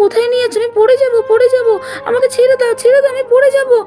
কোথায় নিয়ে যাচ্ছ? আমি পড়ে যাবো, পড়ে যাবো, আমাকে ছেড়ে দাও, ছেড়ে দাও, আমি পড়ে যাবো।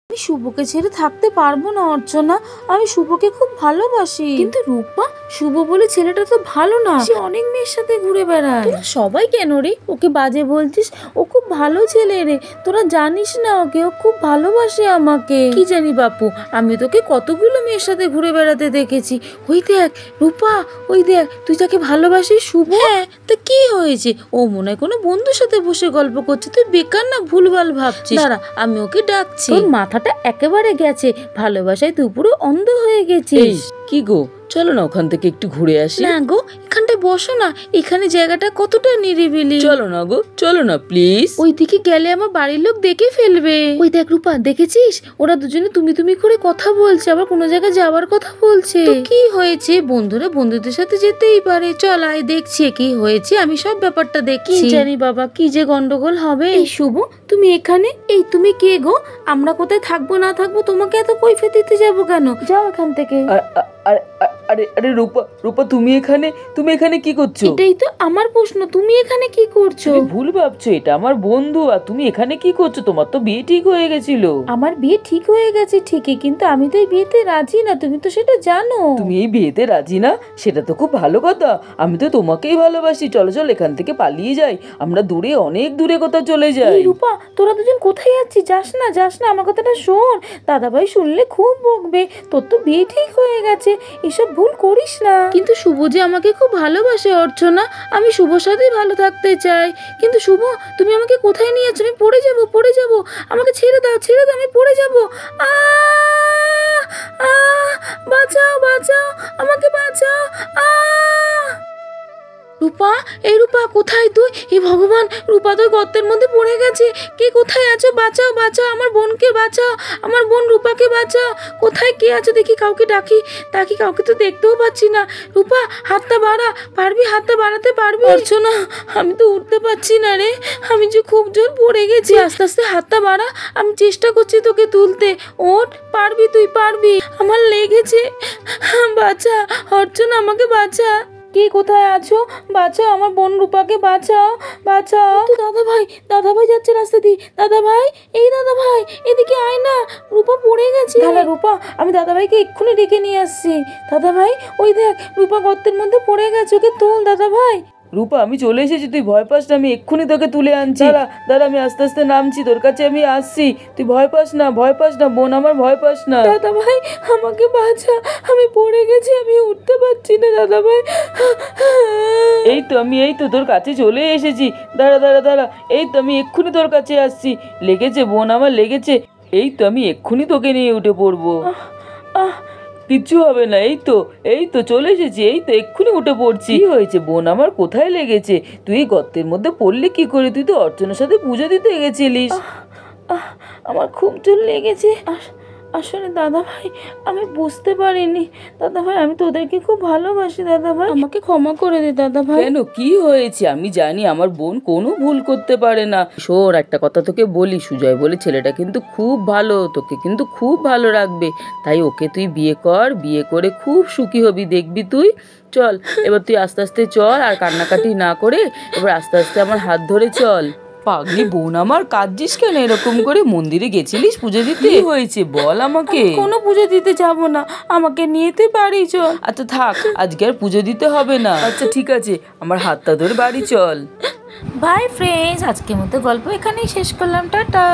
আমি শুভকে ছেড়ে থাকতে পারবো না অর্চনা, আমি শুভকে খুব ভালোবাসি। কিন্তু রূপা, শুভ বলে ছেলেটা তো ভালো না, সে অনেক মেয়ের সাথে ঘুরে বেড়ায়। তোরা সবাই কেন রে ওকে বাজে বলছিস? ও খুব ভালো ছেলে রে, তোরা জানিস না ওকে, ও খুব ভালোবাসে আমাকে। কি জানি বাপু, আমি তোকে কতগুলো মেয়ের সাথে ঘুরে বেড়াতে দেখেছি। ওই দেখ রূপা, ওই দেখ, তুই যাকে ভালোবাসিস শুভ। হ্যাঁ, তা কি হয়েছে? ও মনে হয় কোনো বন্ধুর সাথে বসে গল্প করছে, তুই বেকার না ভুলভাল ভাবছিস। দাঁড়া, আমি ওকে ডাকছি। তোর মাথাটা একেবারে গেছে, ভালোবাসায় তুই পুরো অন্ধ হয়ে গেছিস। কি গো, চলো না ওখান থেকে একটু ঘুরে আসি। না গো, এখানটায় বসো না, এখানে জায়গাটা কতটা নিরিবিলি। চলো না গো, চলো না প্লিজ। ওইদিকে গেলে আমার বাড়ির লোক দেখে ফেলবে। ওই দেখ রূপা, দেখেছিস ওরা দুজনে তুমি তুমি করে কথা বলছে, আবার কোনো জায়গায় যাওয়ার কথা বলছে। তো কি হয়েছে, বন্ধুরা বন্ধুদের সাথে যেতেই পারে। চল আয়, দেখছি কি হয়েছে, আমি সব ব্যাপারটা দেখছি। জানি বাবা, কি যে গন্ডগোল হবে। এই শুভ, তুমি এখানে? এই তুমি কে গো? আমরা কোথায় থাকবো না থাকবো তোমাকে এত কৈফিয়ত দিতে যাবো কেন? যাও এখান থেকে। আরে আরে রূপা, রূপা তুমি এখানে কি করছো? এটাই তো আমার প্রশ্ন, তুমি এখানে কি করছো? তুমি ভুল ভাবছো, এটা আমার বন্ধু। আর তুমি এখানে কি করছো? তোমার তো বিয়ে ঠিক হয়ে গেছিল। আমার বিয়ে ঠিক হয়ে গেছে ঠিকই, কিন্তু আমি তো এই বিয়েতে রাজি না, তুমি তো সেটা জানো। তুমি এই বিয়েতে রাজি না? সেটা তো খুব ভালো কথা। আমি তো তোমাকেই ভালোবাসি। চলো চলো এখান থেকে পালিয়ে যাই, আমরা দূরে, অনেক দূরে কোথাও চলে যাই। রূপা, তোরা দুজন কোথায় যাচ্ছিস? যাস না, যাস না, আমার কথাটা শোন। দাদাভাই শুনলে খুব বকবে। তোর তো বিয়ে ঠিক হয়ে গেছে, এসব ভুল করিস না। কিন্তু শুভ যে আমাকে খুব ভালোবাসে অর্চনা, আমি শুভর সাথেই ভালো থাকতে চাই। কিন্তু শুভ, তুমি আমাকে কোথায় নিয়ে যাচ্ছ? আমি পড়ে যাবো, পড়ে যাবো, আমাকে ছেড়ে দাও, ছেড়ে দাও, আমি পড়ে যাবো। বাঁচাও, বাঁচাও, আমাকে বাঁচাও। রূপা, এই রূপা, কোথায় তুই? হে ভগবান, রূপা তো গর্তের মধ্যে পড়ে গেছে। কে কোথায় আছো? বাঁচাও, বাঁচাও, আমার বোনকে বাঁচাও, আমার বোন রূপাকে বাঁচাও। কোথায় কে আছো দেখি, কাউকে ডাকি, কাউকে তো দেখতেও পাচ্ছি না। রূপা, হাতটা বাড়া, পারবি? হাতটা বাড়াতে পারবি? অর্চনা, আমি তো উঠতে পারছি না রে, আমি যে খুব জোর পড়ে গেছি। আস্তে আস্তে হাতটা বাড়া, আমি চেষ্টা করছি তোকে তুলতে। ওঠ, পারবি, তুই পারবি। আমার লেগেছে, বাঁচা অর্চনা, আমাকে বাঁচা। কে কোথায় আছো? বাঁচাও, আমার বোন রূপাকে বাঁচাও, বাঁচাও। দাদা ভাই, দাদা ভাই যাচ্ছে রাস্তা দিয়ে। দাদা ভাই, এই দাদা ভাই, এদিকে আয় না, রূপা পড়ে গেছে। দাদা রূপা, আমি দাদা ভাইকে এক্ষুনি ডেকে নিয়ে আসছি। দাদা ভাই, ওই দেখ রূপা গর্তের মধ্যে পড়ে গেছে, ওকে তোল দাদা ভাই। রূপা, আমি চলে এসেছি, তুই ভয় পাস না, আমি এক্ষুনি তোকে তুলে আনছি। দাঁড়া, আমি আস্তে আস্তে নামছি, তোর কাছে আমি আসছি। তুই ভয় পাস না, ভয় পাস না বোন আমার, ভয় পাস না। দাদা ভাই, আমাকে বাঁচা, আমি পড়ে গেছি, আমি উঠতে পারছি না দাদা ভাই। এই তো তোর কাছে চলে এসেছি। দাঁড়া দাঁড়া দাঁড়া, এই তো আমি এক্ষুনি তোর কাছে আসছি। লেগেছে বোন আমার, লেগেছে। এই তো আমি এক্ষুনি তোকে নিয়ে উঠে পড়বো। কিচ্ছু হবে না, এই তো চলে এসেছি, এই তো এক্ষুনি উঠে পড়ছি। কি হয়েছে বোন আমার, কোথায় লেগেছে? তুই এই গর্তের মধ্যে পড়লি কি করে? তুই তো অর্চনার সাথে পুজো দিতে গেছিলিস। আমার খুব জোর লেগেছে। আসলে দাদা ভাই, আমি বুঝতে পারিনি। দাদা ভাই, আমি তোদেরকে খুব ভালোবাসি দাদা ভাই, আমাকে ক্ষমা করে দে দাদা ভাই। কেন, কি হয়েছে? আমি জানি আমার বোন কোনো ভুল করতে পারে না। শোন, একটা কথা তোকে বলি, সুজয় বলে ছেলেটা কিন্তু খুব ভালো, তোকে কিন্তু খুব ভালো রাখবে। তাই ওকে তুই বিয়ে কর, বিয়ে করে খুব সুখী হবি, দেখবি তুই। চল এবার তুই আস্তে আস্তে চল, আর কান্নাকাটি না করে এবার আস্তে আস্তে আমার হাত ধরে চল। পাগলি বোন আমার, কাঁদছিস কেন এরকম করে? মন্দিরে গেছিলিস পুজো দিতে? কি হয়েছে বল আমাকে। কোনো পুজো দিতে যাব না, আমাকে নিয়ে তুই বাড়ি চল। আচ্ছা থাক, আজকে আর পুজো দিতে হবে না। আচ্ছা ঠিক আছে, আমার হাতটা ধরে বাড়ি চল। বাই ফ্রেন্ডস, আজকের মতো গল্প এখানেই শেষ করলাম, টাটা।